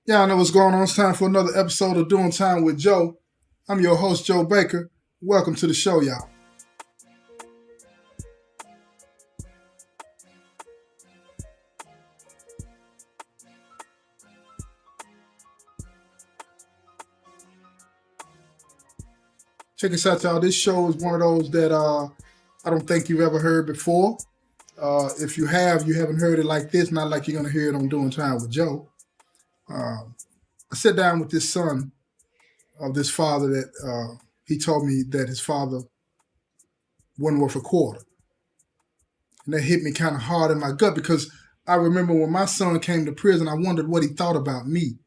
Y'all know what's going on. It's time for another episode of Doing Time with Joe. I'm your host, Joe Baker. Welcome to the show, y'all. Check this out, y'all. This show is one of those that I don't think you've ever heard before. If you have, you haven't heard it like this, not like you're going to hear it on Doing Time with Joe. I sat down with this son of this father that he told me that his father wasn't worth a quarter. And that hit me kind of hard in my gut because I remember when my son came to prison, I wondered what he thought about me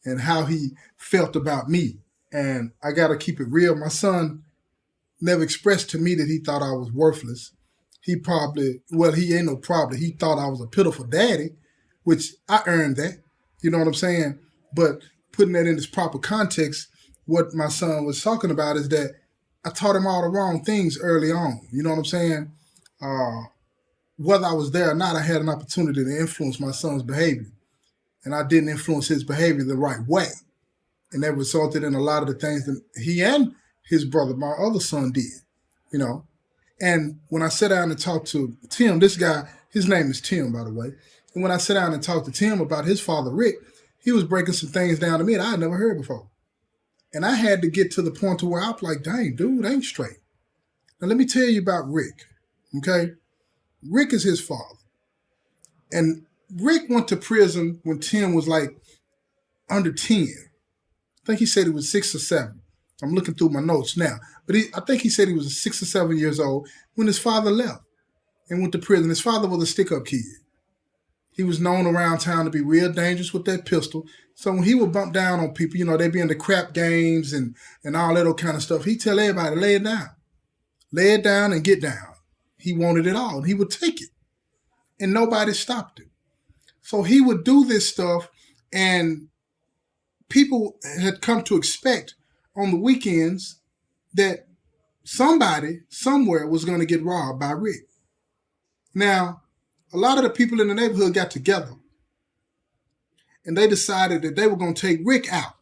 and how he felt about me. And I got to keep it real. My son never expressed to me that he thought I was worthless. He ain't no problem. He thought I was a pitiful daddy, which I earned that. You know what I'm saying? But putting that in its proper context, what my son was talking about is that I taught him all the wrong things early on. You know what I'm saying? Whether I was there or not, I had an opportunity to influence my son's behavior. And I didn't influence his behavior the right way. And that resulted in a lot of the things that he and his brother, my other son, did, you know. And when I sat down and talked to Tim, this guy, his name is Tim, by the way. And when I sat down and talked to Tim about his father, Rick, he was breaking some things down to me that I had never heard before. And I had to get to the point to where I was like, dang, dude, ain't straight. Now, let me tell you about Rick, okay? Rick is his father. And Rick went to prison when Tim was like under 10. I think he said he was 6 or 7. I'm looking through my notes now. But I think he said he was 6 or 7 years old when his father left and went to prison. His father was a stick-up kid. He was known around town to be real dangerous with that pistol. So when he would bump down on people, you know, they'd be in the crap games and all that kind of stuff, he'd tell everybody, lay it down. Lay it down and get down. He wanted it all, and he would take it. And nobody stopped him. So he would do this stuff, and people had come to expect on the weekends that somebody somewhere was going to get robbed by Rick. Now, a lot of the people in the neighborhood got together and they decided that they were going to take Rick out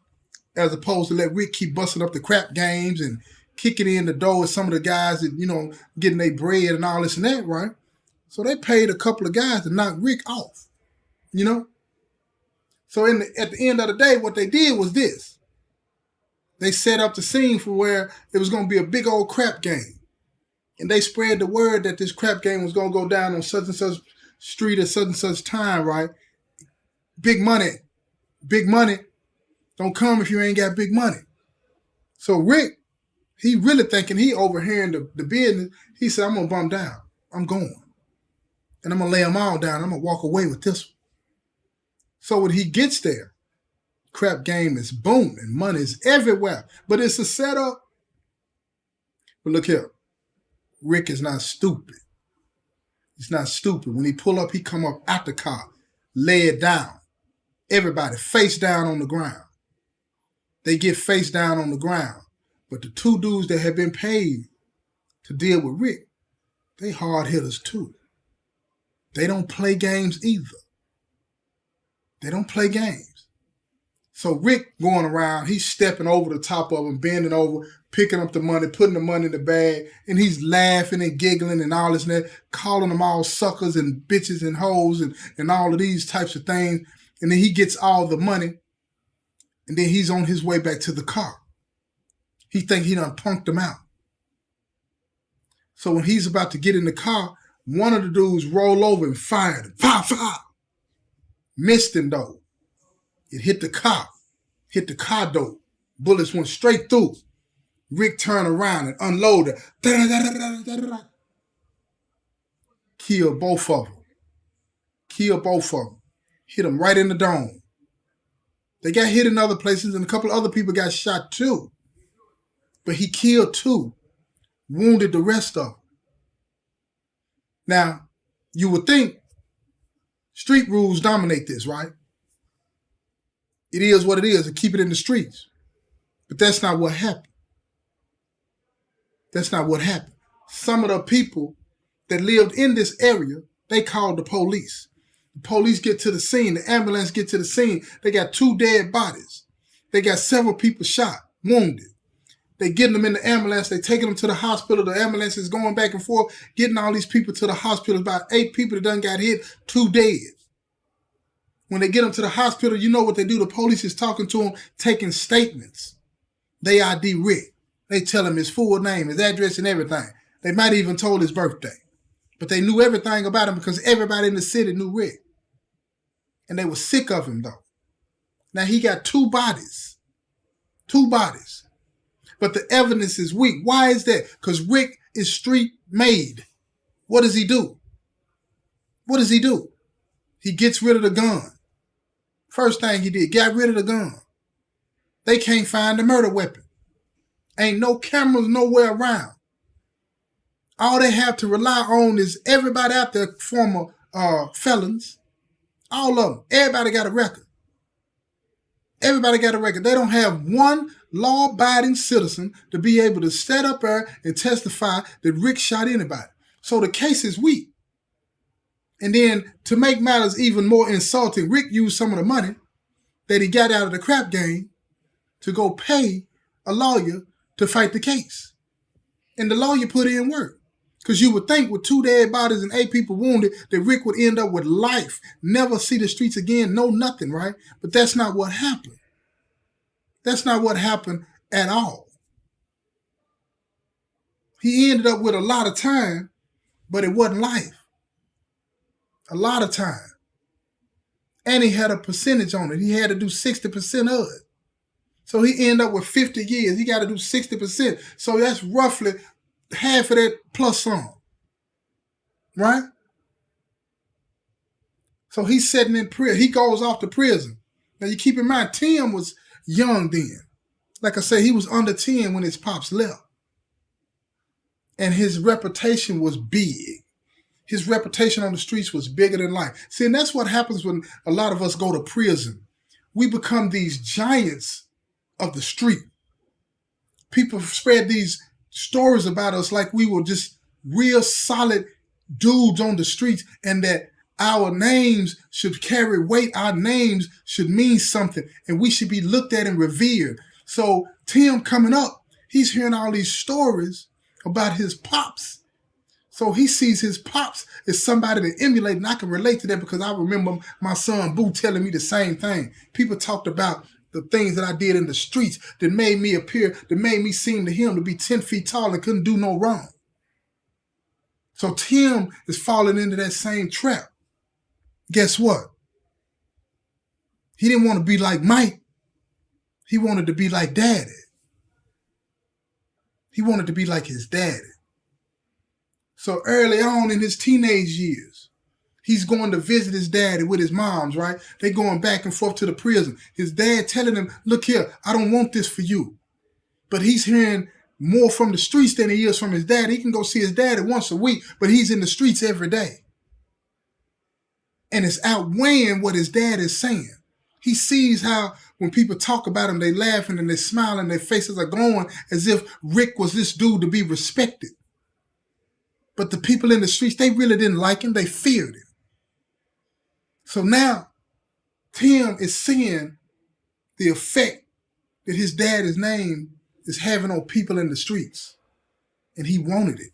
as opposed to let Rick keep busting up the crap games and kicking in the door with some of the guys that, you know, getting their bread and all this and that, right? So they paid a couple of guys to knock Rick off, you know? So at the end of the day, what they did was this. They set up the scene for where it was going to be a big old crap game. And they spread the word that this crap game was going to go down on such and such street at such and such time, right? Big money. Big money. Don't come if you ain't got big money. So Rick, he really thinking he overhearing the business. He said, I'm going to bump down. I'm going. And I'm going to lay them all down. I'm going to walk away with this one. So when he gets there, crap game is booming. Money is everywhere. But it's a setup. But look here. Rick is not stupid. He's not stupid. When he pull up, he come up out the car, lay it down. Everybody face down on the ground. They get face down on the ground. But the two dudes that have been paid to deal with Rick, they hard hitters too. They don't play games either. They don't play games. So Rick going around, he's stepping over the top of them, bending over, picking up the money, putting the money in the bag, and he's laughing and giggling and all this and that, calling them all suckers and bitches and hoes and all of these types of things. And then he gets all the money, and then he's on his way back to the car. He think he done punked them out. So when he's about to get in the car, one of the dudes roll over and fired him. Fire. Missed him though. It hit the car door. Bullets went straight through. Rick turned around and unloaded. Killed both of them. Hit them right in the dome. They got hit in other places and a couple of other people got shot too. But he killed 2, wounded the rest of them. Now, you would think street rules dominate this, right? It is what it is and keep it in the streets. But that's not what happened. Some of the people that lived in this area, they called the police. The police get to the scene. The ambulance get to the scene. They got 2 dead bodies. They got several people shot, wounded. They getting them in the ambulance. They taking them to the hospital. The ambulance is going back and forth, getting all these people to the hospital. About 8 people that done got hit, 2 dead. When they get them to the hospital, you know what they do. The police is talking to them, taking statements. They ID Rick. They tell him his full name, his address, and everything. They might even told his birthday. But they knew everything about him because everybody in the city knew Rick. And they were sick of him, though. Now, he got 2 bodies. 2 bodies. But the evidence is weak. Why is that? Because Rick is street made. What does he do? What does he do? He gets rid of the gun. First thing he did, got rid of the gun. They can't find the murder weapon. Ain't no cameras nowhere around. All they have to rely on is everybody out there, former felons. All of them. Everybody got a record. Everybody got a record. They don't have one law-abiding citizen to be able to stand up there and testify that Rick shot anybody. So the case is weak. And then to make matters even more insulting, Rick used some of the money that he got out of the crap game to go pay a lawyer to fight the case. And the lawyer put in work. Because you would think with 2 dead bodies and 8 people wounded that Rick would end up with life, never see the streets again, no nothing, right? But that's not what happened. That's not what happened at all. He ended up with a lot of time, but it wasn't life. A lot of time. And he had a percentage on it. He had to do 60% of it. So he ended up with 50 years. He got to do 60%. So that's roughly half of that plus some. Right? So he's sitting in prison. He goes off to prison. Now you keep in mind, Tim was young then. Like I say, he was under 10 when his pops left. And his reputation was big. His reputation on the streets was bigger than life. See, and that's what happens when a lot of us go to prison. We become these giants of the street. People spread these stories about us like we were just real solid dudes on the streets and that our names should carry weight. Our names should mean something and we should be looked at and revered. So Tim coming up, he's hearing all these stories about his pops. So he sees his pops as somebody to emulate, and I can relate to that because I remember my son Boo telling me the same thing. People talked about the things that I did in the streets that made me appear, that made me seem to him to be 10 feet tall and couldn't do no wrong. So Tim is falling into that same trap. Guess what? He didn't want to be like Mike. He wanted to be like Daddy. He wanted to be like his daddy. So early on in his teenage years, he's going to visit his daddy with his moms, right? They going back and forth to the prison. His dad telling him, look here, I don't want this for you. But he's hearing more from the streets than he is from his dad. He can go see his daddy once a week, but he's in the streets every day. And it's outweighing what his dad is saying. He sees how when people talk about him, they laughing and they smiling, their faces are glowing as if Rick was this dude to be respected. But the people in the streets, they really didn't like him. They feared him. So now Tim is seeing the effect that his dad's name is having on people in the streets. And he wanted it.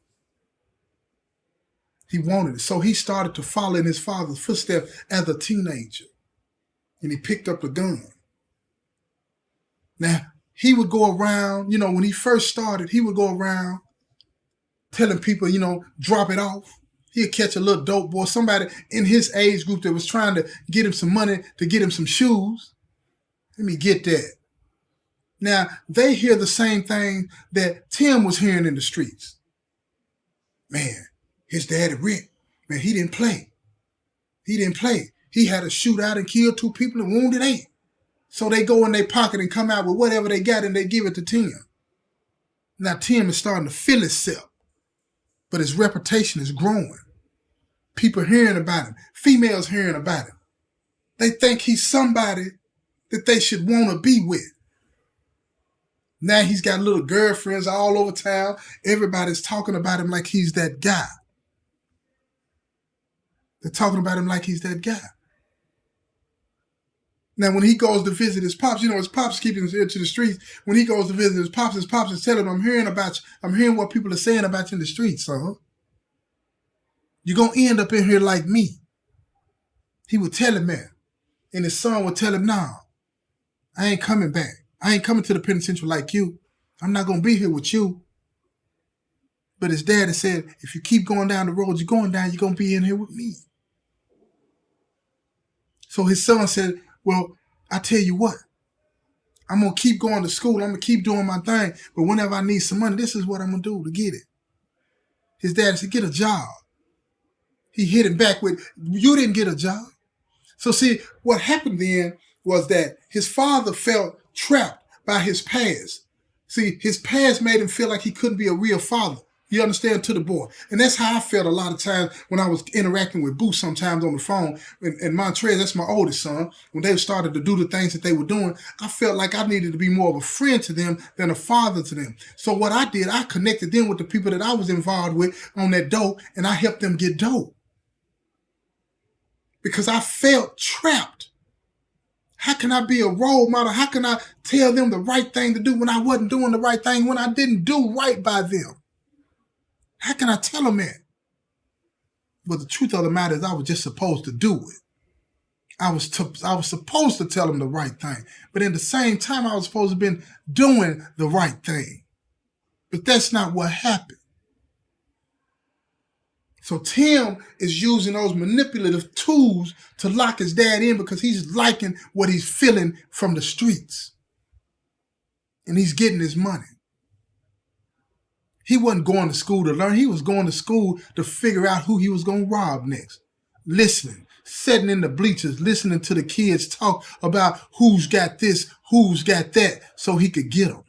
He wanted it. So he started to follow in his father's footsteps as a teenager. And he picked up a gun. Now, he would go around, when he first started, he would go around telling people, drop it off. He'd catch a little dope boy, somebody in his age group that was trying to get him some money to get him some shoes. Let me get that. Now, they hear the same thing that Tim was hearing in the streets. Man, his daddy Rick, man, he didn't play. He didn't play. He had to shoot out and kill 2 people and wounded 8. So they go in their pocket and come out with whatever they got and they give it to Tim. Now Tim is starting to feel himself, but his reputation is growing. People hearing about him, females hearing about him. They think he's somebody that they should want to be with. Now he's got little girlfriends all over town. Everybody's talking about him like he's that guy. They're talking about him like he's that guy. Now, when he goes to visit his pops, his pops keeping his ear to the streets. When he goes to visit his pops is telling him, I'm hearing about you. I'm hearing what people are saying about you in the streets, son. You're going to end up in here like me. He would tell him that. And his son would tell him, nah, I ain't coming back. I ain't coming to the penitentiary like you. I'm not going to be here with you. But his dad had said, if you keep going down the road you're going down, you're going to be in here with me. So his son said, well, I tell you what, I'm going to keep going to school. I'm going to keep doing my thing. But whenever I need some money, this is what I'm going to do to get it. His dad said, get a job. He hit him back with, you didn't get a job. So see, what happened then was that his father felt trapped by his past. See, his past made him feel like he couldn't be a real father. You understand, to the boy. And that's how I felt a lot of times when I was interacting with Boo sometimes on the phone. And Montrez, that's my oldest son, when they started to do the things that they were doing, I felt like I needed to be more of a friend to them than a father to them. So what I did, I connected them with the people that I was involved with on that dope, and I helped them get dope. Because I felt trapped. How can I be a role model? How can I tell them the right thing to do when I wasn't doing the right thing, when I didn't do right by them? How can I tell them that? But the truth of the matter is I was just supposed to do it. I was supposed to tell them the right thing. But at the same time, I was supposed to have been doing the right thing. But that's not what happened. So Tim is using those manipulative tools to lock his dad in because he's liking what he's feeling from the streets. And he's getting his money. He wasn't going to school to learn. He was going to school to figure out who he was going to rob next. Listening, sitting in the bleachers, listening to the kids talk about who's got this, who's got that, so he could get them.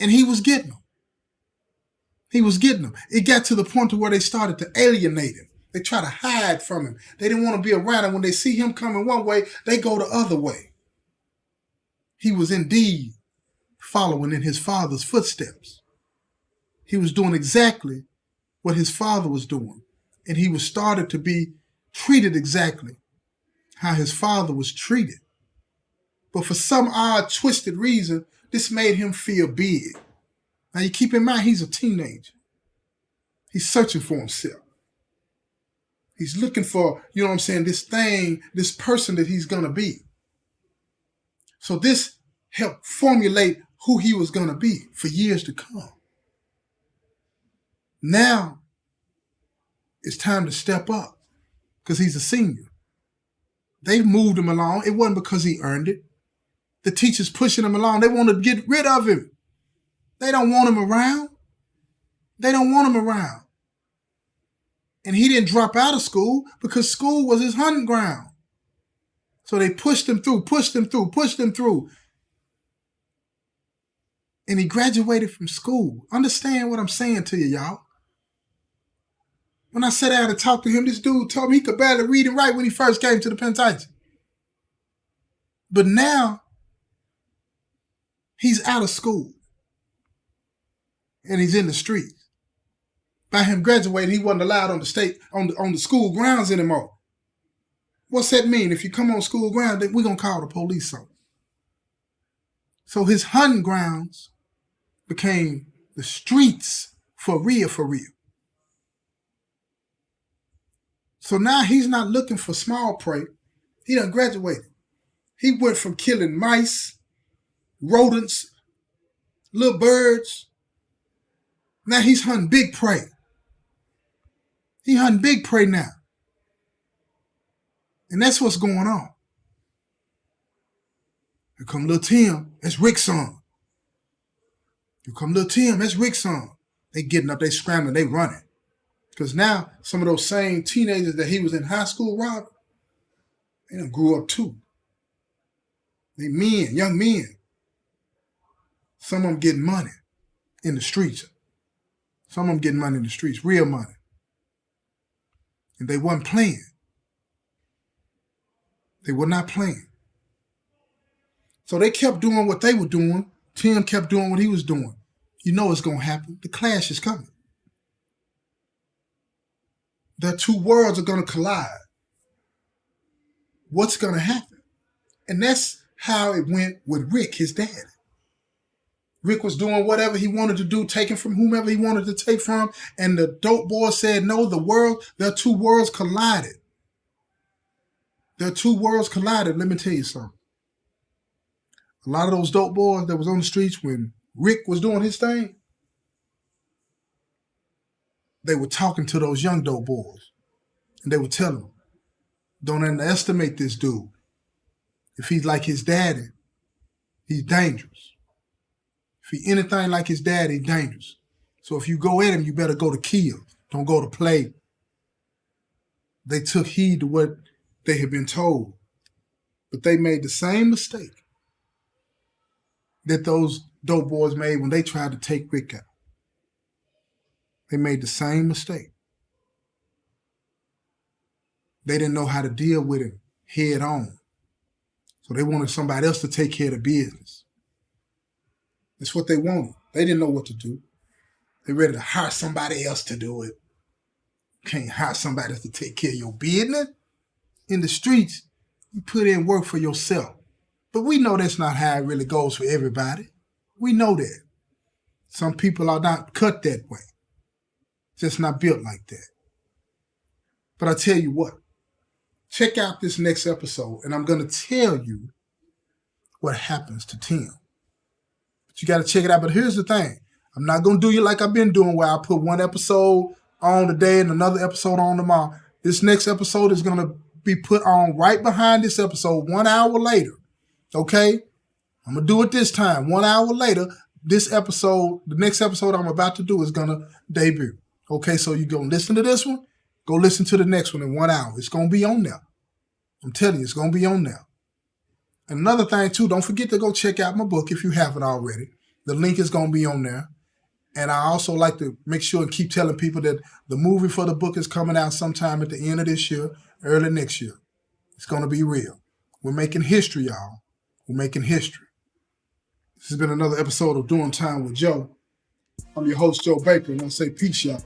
And he was getting them. He was getting them. It got to the point to where they started to alienate him. They try to hide from him. They didn't want to be around him. When they see him coming one way, they go the other way. He was indeed following in his father's footsteps. He was doing exactly what his father was doing. And he was started to be treated exactly how his father was treated. But for some odd, twisted reason, this made him feel big. Now you keep in mind, he's a teenager. He's searching for himself. He's looking for, this thing, this person that he's going to be. So this helped formulate who he was going to be for years to come. Now, it's time to step up because he's a senior. They moved him along. It wasn't because he earned it. The teachers pushing him along. They wanted to get rid of him. They don't want him around. They don't want him around. And he didn't drop out of school because school was his hunting ground. So they pushed him through. And he graduated from school. Understand what I'm saying to you, y'all. When I sat down and talked to him, this dude told me he could barely read and write when he first came to the penitentiary. But now, he's out of school. And he's in the streets. By him graduating, he wasn't allowed on the school grounds anymore. What's that mean? If you come on school grounds, we're going to call the police on him. So his hunting grounds became the streets for real. So now he's not looking for small prey. He done graduated. He went from killing mice, rodents, little birds. Now he's hunting big prey. He hunting big prey now. And that's what's going on. Here come little Tim. That's Rick's son. Here come little Tim. That's Rick's son. They getting up, they scrambling, they running. Because now some of those same teenagers that he was in high school robbing, they done grew up too. They men, young men. Some of them getting money in the streets. Some of them getting money in the streets, real money. And they wasn't playing. They were not playing. So they kept doing what they were doing. Tim kept doing what he was doing. You know it's going to happen. The clash is coming. The two worlds are going to collide. What's going to happen? And that's how it went with Rick, his dad. Rick was doing whatever he wanted to do, taking from whomever he wanted to take from, and the dope boy said, no, their two worlds collided. Their two worlds collided. Let me tell you something. A lot of those dope boys that was on the streets when Rick was doing his thing, they were talking to those young dope boys. And they were telling them, don't underestimate this dude. If he's like his daddy, he's dangerous. If he anything like his daddy, he's dangerous. So if you go at him, you better go to kill. Don't go to play. They took heed to what they had been told. But they made the same mistake that those dope boys made when they tried to take Rick out. They made the same mistake. They didn't know how to deal with him head on. So they wanted somebody else to take care of the business. That's what they wanted. They didn't know what to do. They ready to hire somebody else to do it. You can't hire somebody else to take care of your business. In the streets, you put in work for yourself. But we know that's not how it really goes for everybody. We know that. Some people are not cut that way. Just not built like that. But I tell you what, check out this next episode, and I'm going to tell you what happens to Tim. But you got to check it out. But here's the thing. I'm not going to do you like I've been doing, where I put one episode on today and another episode on tomorrow. This next episode is going to be put on right behind this episode 1 hour later. Okay? I'm going to do it this time. 1 hour later, this episode, the next episode I'm about to do is going to debut. Okay, so you're going to listen to this one. Go listen to the next one in 1 hour. It's going to be on there. I'm telling you, it's going to be on there. And another thing, too, don't forget to go check out my book if you haven't already. The link is going to be on there. And I also like to make sure and keep telling people that the movie for the book is coming out sometime at the end of this year, early next year. It's going to be real. We're making history, y'all. We're making history. This has been another episode of Doing Time with Joe. I'm your host, Joe Baker, and I say peace, y'all.